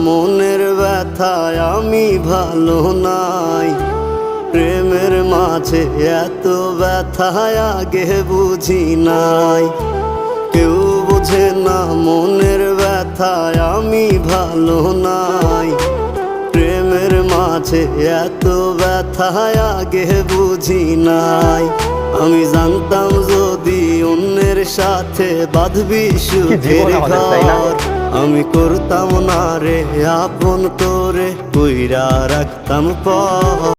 মনের ব্যথায় আমি ভালো নাই। প্রেমের মাঝে এত ব্যথায় আগে বুঝি নাই। কেউ বোঝে না মনের ব্যথায় আমি ভালো নাই। প্রেমের মাঝে এত ব্যথায় আগে বুঝি নাই। আমি জানতাম যদি অন্যের সাথে বাঁধবি সুখের ঘর, আমি করতাম না রে আপন করে কইরা রাখতাম পর।